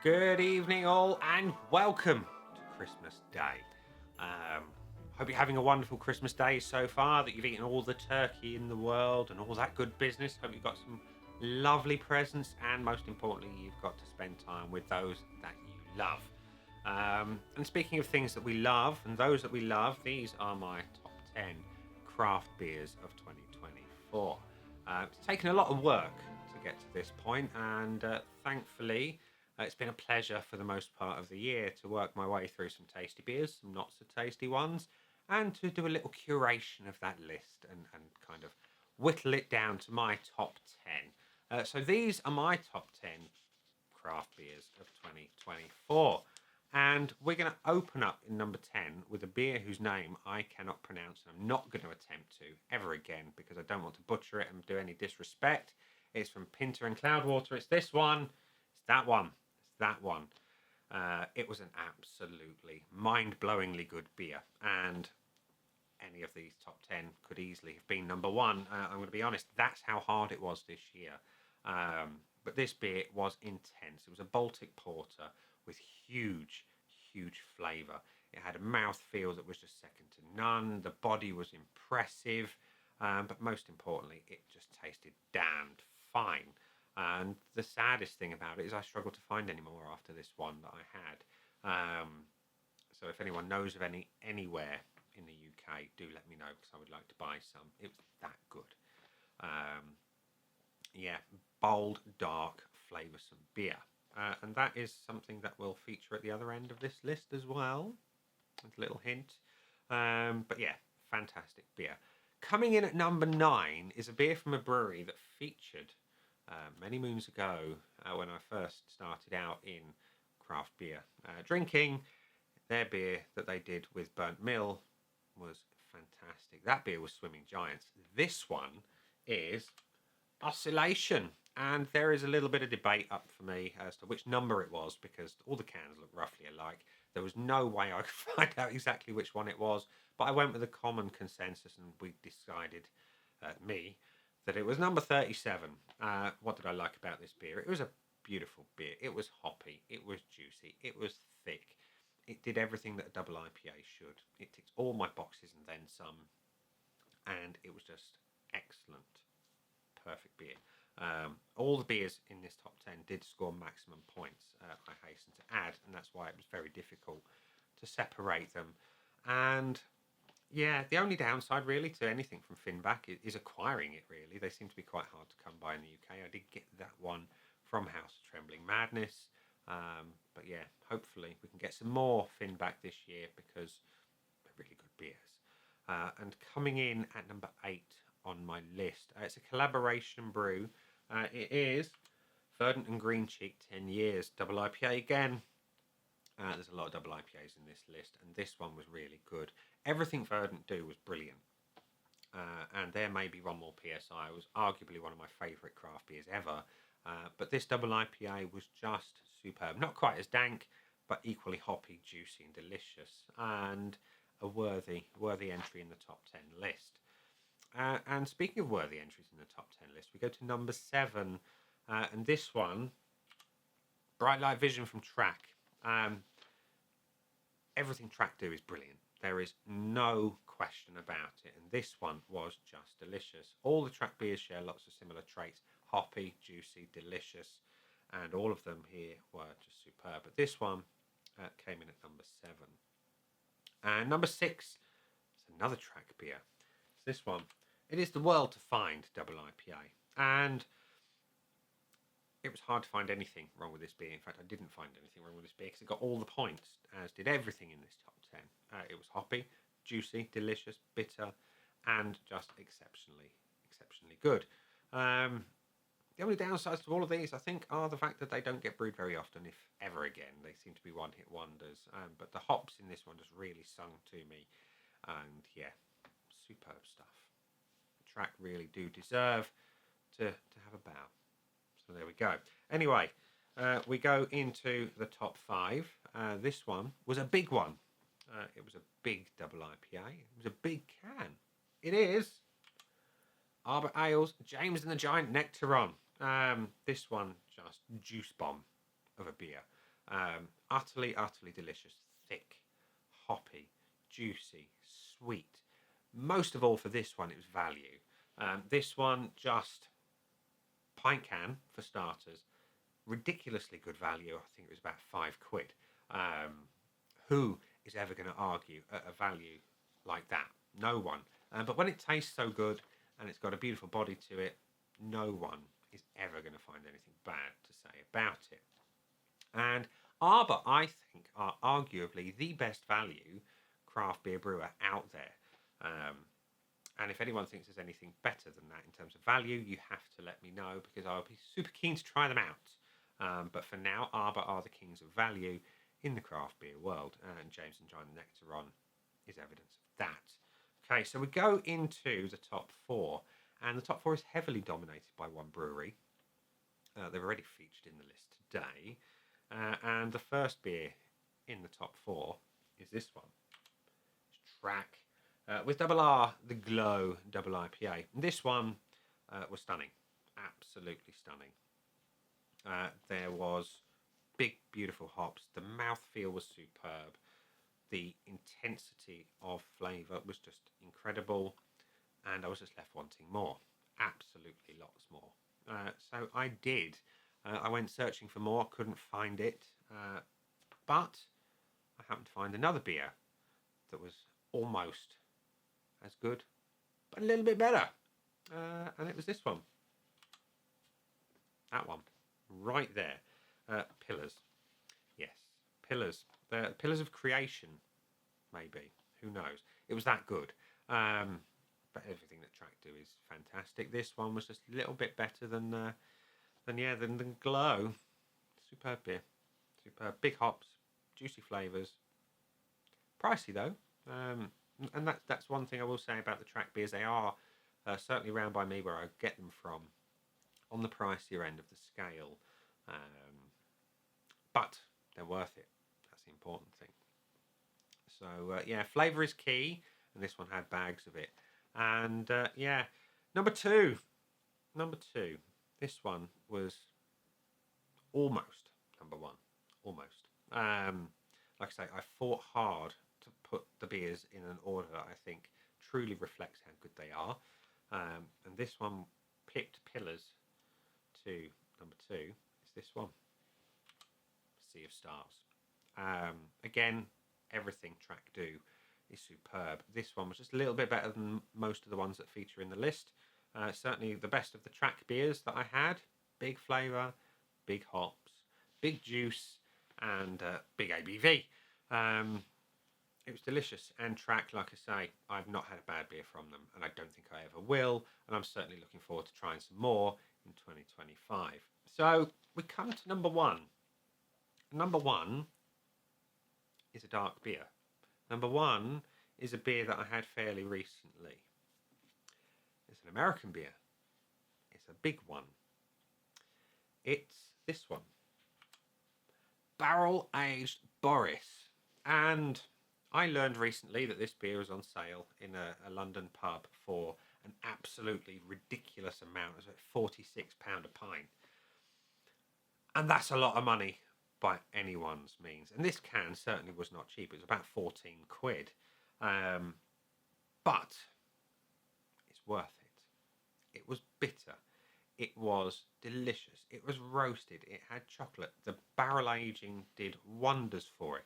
Good evening, all, and welcome to Christmas Day. Um, Hope you're having a wonderful Christmas Day so far, that you've eaten all the turkey in the world and all that good business. Hope you've got some lovely presents, and most importantly, you've got to spend time with those that you love. And speaking of things that we love and those that we love, these are my top 10 craft beers of 2024. It's taken a lot of work to get to this point, and thankfully, it's been a pleasure for the most part of the year to work my way through some tasty beers, some not so tasty ones, and to do a little curation of that list and kind of whittle it down to my top 10. So these are my top 10 craft beers of 2024. And we're going to open up in number 10 with a beer whose name I cannot pronounce, and I'm not going to attempt to ever again because I don't want to butcher it and do any disrespect. It's from Pinter and Cloudwater. It's this one. It's that one. It's that one. It was an absolutely mind-blowingly good beer, and any of these top 10 could easily have been number one. I'm going to be honest, that's how hard it was this year. But this beer was intense. It was a Baltic porter with huge, huge flavour. It had a mouthfeel that was just second to none. The body was impressive, but most importantly, it just tasted damned fine. And the saddest thing about it is I struggled to find any more after this one that I had. So if anyone knows of any anywhere in the UK, do let me know because I would like to buy some. It was that good. Yeah, bold, dark, flavoursome beer. And that is something that will feature at the other end of this list as well. With a little hint. But yeah, fantastic beer. Coming in at number 9 is a beer from a brewery that featured many moons ago when I first started out in craft beer drinking. Their beer that they did with Burnt Mill was fantastic. That beer was Swimming Giants. This one is Oscillation. And there is a little bit of debate up for me as to which number it was because all the cans look roughly alike. There was no way I could find out exactly which one it was, but I went with a common consensus and we decided, that it was number 37. What did I like about this beer? It was a beautiful beer. It was hoppy. It was juicy. It was thick. It did everything that a double IPA should. It ticked all my boxes and then some. And it was just excellent. Perfect beer. All the beers in this top 10 did score maximum points, I hasten to add, and that's why it was very difficult to separate them. And yeah, the only downside really to anything from Finback is acquiring it, really. They seem to be quite hard to come by in the UK. I did get that one from House of Trembling Madness. But yeah, hopefully we can get some more Finback this year because they're really good beers. And coming in at number 8 on my list, it's a collaboration brew. It is Verdant and Green Cheek 10 Years Double IPA again. There's a lot of double IPAs in this list, and this one was really good. Everything Verdant do was brilliant. And there may be one more PSI. It was arguably one of my favourite craft beers ever. But this double IPA was just superb. Not quite as dank, but equally hoppy, juicy, and delicious. And a worthy entry in the top 10 list. And speaking of worthy entries in the top 10 list, we go to number 7. And this one, Bright Light Vision from Track. Everything Track do is brilliant. There is no question about it. And this one was just delicious. All the Track beers share lots of similar traits. Hoppy, juicy, delicious. And all of them here were just superb. But this one came in at number 7. And number 6 is another Track beer. It's this one. It is the World to Find double IPA. And it was hard to find anything wrong with this beer. In fact, I didn't find anything wrong with this beer because it got all the points, as did everything in this top 10. It was hoppy, juicy, delicious, bitter, and just exceptionally good. The only downsides to all of these, I think, are the fact that they don't get brewed very often, if ever again. They seem to be one-hit wonders. But the hops in this one just really sung to me. And yeah, superb stuff. Track really do deserve to have a bow. So there we go. Anyway, we go into the top 5. This one was a big one. It was a big double IPA. It was a big can. It is Arbor Ales James and the Giant Nectaron. This one just juice bomb of a beer. Utterly, utterly delicious. Thick, hoppy, juicy, sweet. Most of all for this one, it was value. This one, just pint can for starters. Ridiculously good value. I think it was about £5. Who is ever going to argue at a value like that? No one. But when it tastes so good and it's got a beautiful body to it, no one is ever going to find anything bad to say about it. And Arbor, I think, are arguably the best value craft beer brewer out there. And if anyone thinks there's anything better than that in terms of value, you have to let me know, because I'll be super keen to try them out. But for now, Arbor are the kings of value in the craft beer world, and James and John Nectaron is evidence of that. Okay, so we go into the top four, and the top four is heavily dominated by one brewery. They've already featured in the list today. And the first beer in the top four is this one. It's Track with Double R, the Glow Double IPA. And this one was stunning. Absolutely stunning. There was big, beautiful hops. The mouthfeel was superb. The intensity of flavour was just incredible. And I was just left wanting more. Absolutely lots more. So I did. I went searching for more, couldn't find it. But I happened to find another beer that was almost as good, but a little bit better. And it was this one. That one. Right there. Pillars. Yes. Pillars. The Pillars of Creation, maybe. Who knows? It was that good. But everything that Track do is fantastic. This one was just a little bit better than Glow. Superb beer. Superb. Big hops. Juicy flavours. Pricey though. And that's one thing I will say about the Track beers. They are certainly around by me where I get them from, on the pricier end of the scale. But they're worth it. That's the important thing. So yeah, flavour is key, and this one had bags of it. And yeah, number two. This one was almost number one. Almost. Like I say, I fought hard to put the beers in an order that I think truly reflects how good they are. And this one picked Pillars to number two. It's this one. Sea of Stars. Again, everything Track do is superb. This one was just a little bit better than most of the ones that feature in the list. Certainly the best of the Track beers that I had. Big flavour, big hops, big juice, and big ABV. It was delicious. And Track, like I say, I've not had a bad beer from them, and I don't think I ever will. And I'm certainly looking forward to trying some more in 2025. So we come to number one. Number one is a dark beer. Number one is a beer that I had fairly recently. It's an American beer. It's a big one. It's this one. Barrel Aged Boris. And I learned recently that this beer is on sale in a London pub for an absolutely ridiculous amount. It's like £46 a pint. And that's a lot of money by anyone's means. And this can certainly was not cheap. It was about 14 quid. But it's worth it. It was bitter. It was delicious. It was roasted. It had chocolate. The barrel aging did wonders for it.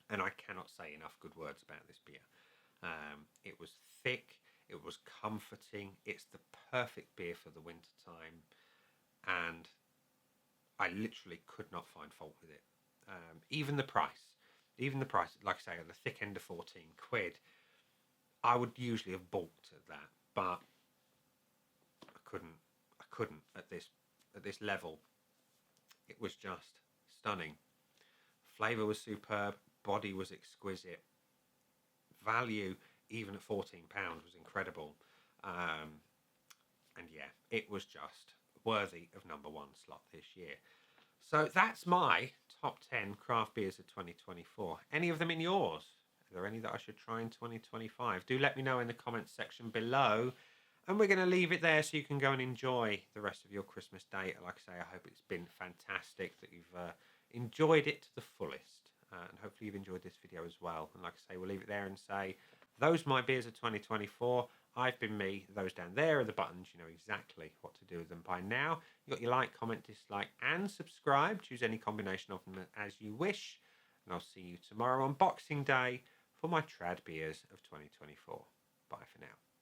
And I cannot say enough good words about this beer. It was thick. It was comforting. It's the perfect beer for the winter time. And I literally could not find fault with it. Even the price, like I say, at the thick end of 14 quid, I would usually have balked at that, but I couldn't at this level. It was just stunning. Flavour was superb, body was exquisite, value even at £14 was incredible, and yeah, it was just worthy of number one slot this year. So that's my top 10 craft beers of 2024. Any of them in yours? Are there any that I should try in 2025? Do let me know in the comments section below. And we're going to leave it there so you can go and enjoy the rest of your Christmas day. Like I say, I hope it's been fantastic, that you've enjoyed it to the fullest. And hopefully you've enjoyed this video as well. And like I say, we'll leave it there and say, those my beers of 2024. I've been me. Those down there are the buttons. You know exactly what to do with them by now. You've got your like, comment, dislike, and subscribe. Choose any combination of them as you wish. And I'll see you tomorrow on Boxing Day for my trad beers of 2024. Bye for now.